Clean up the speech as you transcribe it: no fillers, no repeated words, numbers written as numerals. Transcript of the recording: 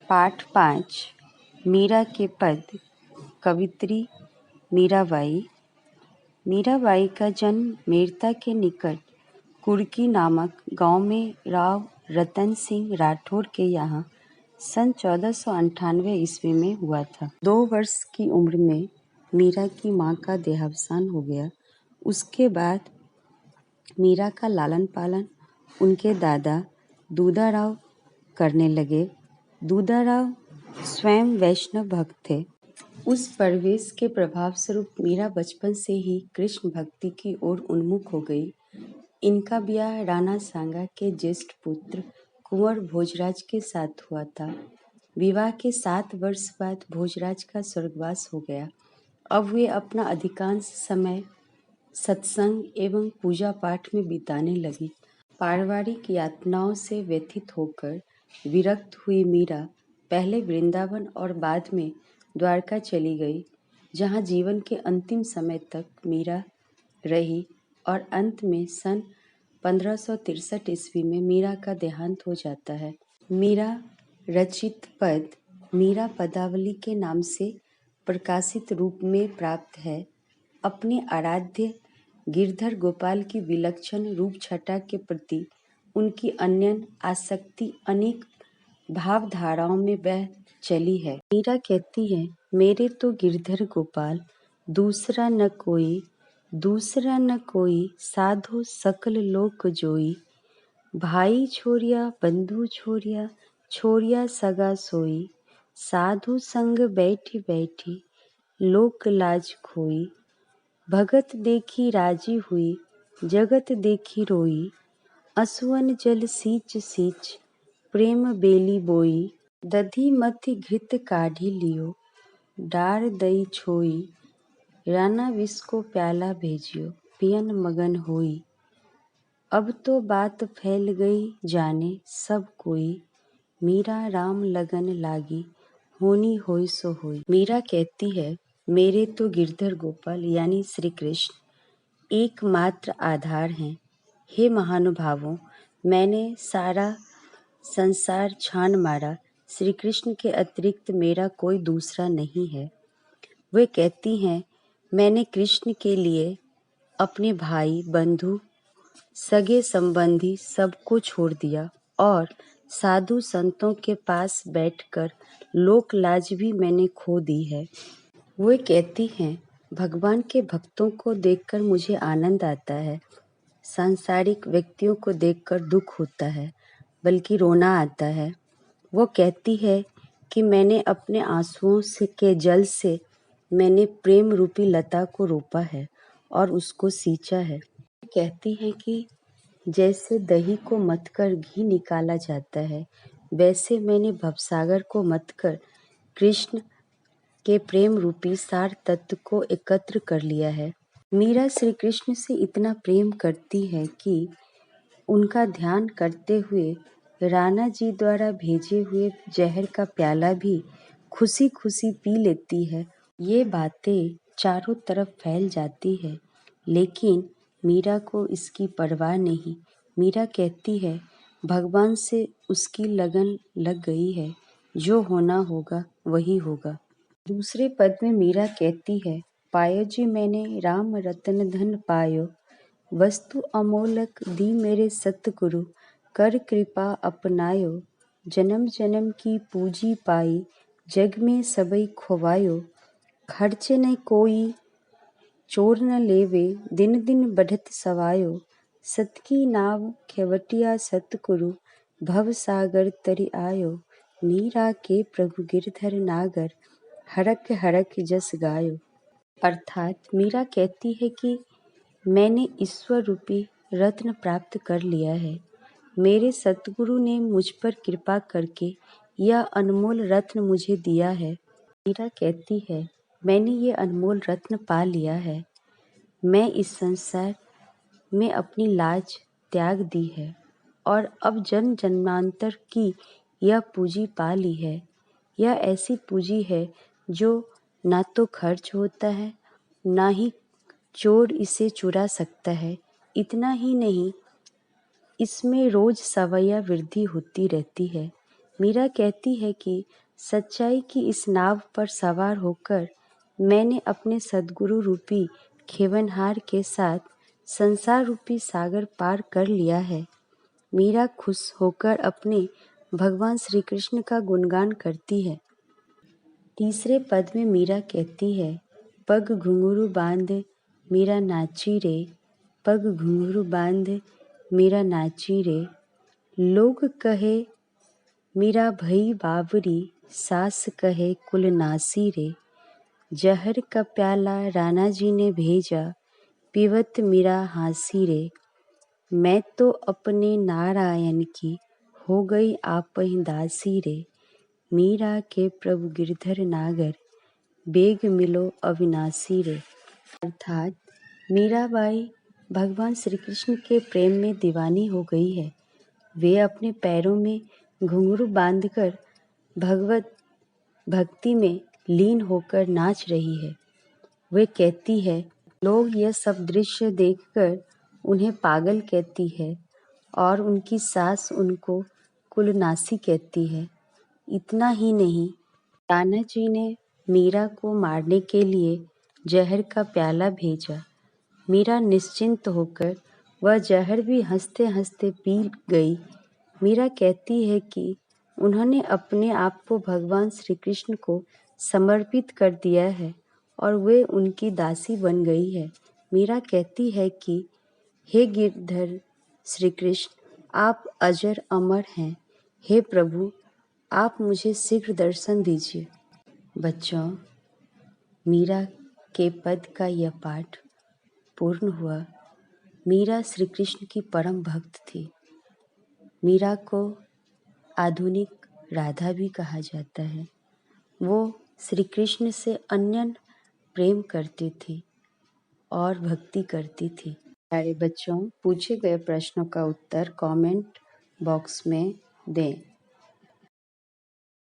पाठ 5 मीरा के पद। कवित्री मीराबाई। मीराबाई का जन्म मेरता के निकट कुर्की नामक गांव में राव रतन सिंह राठौर के यहाँ सन 1498 ईस्वी में हुआ था। 2 वर्ष की उम्र में मीरा की माँ का देहावसान हो गया। उसके बाद मीरा का लालन पालन उनके दादा दूधाराव करने लगे। दूधाराव स्वयं वैष्णव भक्त थे। उस परिवेश के प्रभाव स्वरूप मीरा बचपन से ही कृष्ण भक्ति की ओर उन्मुख हो गई। इनका ब्याह राणा सांगा के ज्येष्ठ पुत्र कुंवर भोजराज के साथ हुआ था। विवाह के 7 वर्ष बाद भोजराज का स्वर्गवास हो गया। अब वे अपना अधिकांश समय सत्संग एवं पूजा पाठ में बिताने लगी। पारिवारिक यातनाओं से व्यथित होकर विरक्त हुई मीरा पहले वृंदावन और बाद में द्वारका चली गई, जहाँ जीवन के अंतिम समय तक मीरा रही और अंत में सन 1563 ईस्वी में मीरा का देहांत हो जाता है। मीरा रचित पद मीरा पदावली के नाम से प्रकाशित रूप में प्राप्त है। अपने आराध्य गिरधर गोपाल की विलक्षण रूप छटा के प्रति उनकी अनन्य आसक्ति अनेक भावधाराओं में बह चली है। मीरा कहती है, मेरे तो गिरधर गोपाल दूसरा न कोई साधो सकल लोक जोई। भाई छोरिया बंधु छोरिया छोरिया सगा सोई। साधु संग बैठी बैठी लोक लाज खोई। भगत देखी राजी हुई जगत देखी रोई। असुवन जल सींच सींच प्रेम बेली बोई। दधी मथि घृत काढ़ी लियो डार दई छोई। राना विष को प्याला भेजियो पियन मगन होई। अब तो बात फैल गई जाने सब कोई। मीरा राम लगन लागी होनी होई सो होई। मीरा कहती है, मेरे तो गिरधर गोपाल यानी श्री कृष्ण एकमात्र आधार हैं। हे महानुभावों, मैंने सारा संसार छान मारा, श्री कृष्ण के अतिरिक्त मेरा कोई दूसरा नहीं है। वे कहती हैं, मैंने कृष्ण के लिए अपने भाई बंधु सगे संबंधी सबको छोड़ दिया और साधु संतों के पास बैठकर लोक लाज भी मैंने खो दी है। वे कहती हैं, भगवान के भक्तों को देखकर मुझे आनंद आता है। सांसारिक व्यक्तियों को देखकर दुख होता है, बल्कि रोना आता है। वो कहती है कि मैंने अपने आंसुओं के जल से मैंने प्रेम रूपी लता को रोपा है और उसको सींचा है। कहती है कि जैसे दही को मथकर घी निकाला जाता है, वैसे मैंने भवसागर को मथकर कृष्ण के प्रेम रूपी सार तत्व को एकत्र कर लिया है। मीरा श्री कृष्ण से इतना प्रेम करती है कि उनका ध्यान करते हुए राणा जी द्वारा भेजे हुए जहर का प्याला भी खुशी खुशी पी लेती है। ये बातें चारों तरफ फैल जाती है, लेकिन मीरा को इसकी परवाह नहीं। मीरा कहती है, भगवान से उसकी लगन लग गई है, जो होना होगा वही होगा। दूसरे पद में मीरा कहती है, पायो जी मैंने राम रतन धन पायो। वस्तु अमोलक दी मेरे सतगुरु। कर कृपा अपनायो। जन्म जन्म की पूजी पाई। जग में सबई खोवायो। खर्चे न कोई चोर न लेवे। दिन दिन बढ़त सवायो। सत की नाव खेवटिया सतगुरु। भव सागर तरि आयो। मीरा के प्रभु गिरधर नागर। हरक हरक जस गायो। अर्थात मीरा कहती है कि मैंने ईश्वर रूपी रत्न प्राप्त कर लिया है। मेरे सतगुरु ने मुझ पर कृपा करके यह अनमोल रत्न मुझे दिया है। मीरा कहती है, मैंने ये अनमोल रत्न पा लिया है। मैं इस संसार में अपनी लाज त्याग दी है और अब जन्म जन्मांतर की यह पूंजी पा ली है। यह ऐसी पूंजी है जो ना तो खर्च होता है, ना ही चोर इसे चुरा सकता है। इतना ही नहीं, इसमें रोज सवैया वृद्धि होती रहती है। मीरा कहती है कि सच्चाई की इस नाव पर सवार होकर मैंने अपने सद्गुरु रूपी खेवनहार के साथ संसार रूपी सागर पार कर लिया है। मीरा खुश होकर अपने भगवान श्री कृष्ण का गुणगान करती है। तीसरे पद में मीरा कहती है, पग घुंघरू बांध मीरा नाची रे, पग घुंघरू बांध मीरा नाची रे, लोग कहे मीरा भई बावरी, सास कहे कुल नासी रे, जहर का प्याला राणा जी ने भेजा, पीवत मीरा हासी रे, मैं तो अपने नारायण की हो गई आपहि दासी रे, मीरा के प्रभु गिरधर नागर, बेग मिलो अविनाशी रे। अर्थात मीराबाई भगवान श्री कृष्ण के प्रेम में दीवानी हो गई है। वे अपने पैरों में घुंघरू बांधकर भगवत भक्ति में लीन होकर नाच रही है। वे कहती है, लोग यह सब दृश्य देखकर उन्हें पागल कहती है और उनकी सास उनको कुलनासी कहती है। इतना ही नहीं, राणा जी ने मीरा को मारने के लिए जहर का प्याला भेजा। मीरा निश्चिंत होकर वह जहर भी हंसते हंसते पी गई। मीरा कहती है कि उन्होंने अपने आप को भगवान श्री कृष्ण को समर्पित कर दिया है और वे उनकी दासी बन गई है। मीरा कहती है कि हे गिरधर श्री कृष्ण, आप अजर अमर हैं। हे प्रभु, आप मुझे शीघ्र दर्शन दीजिए। बच्चों, मीरा के पद का यह पाठ पूर्ण हुआ। मीरा श्री कृष्ण की परम भक्त थी। मीरा को आधुनिक राधा भी कहा जाता है। वो श्री कृष्ण से अनन्य प्रेम करती थी और भक्ति करती थी। प्यारे बच्चों, पूछे गए प्रश्नों का उत्तर कमेंट बॉक्स में दें।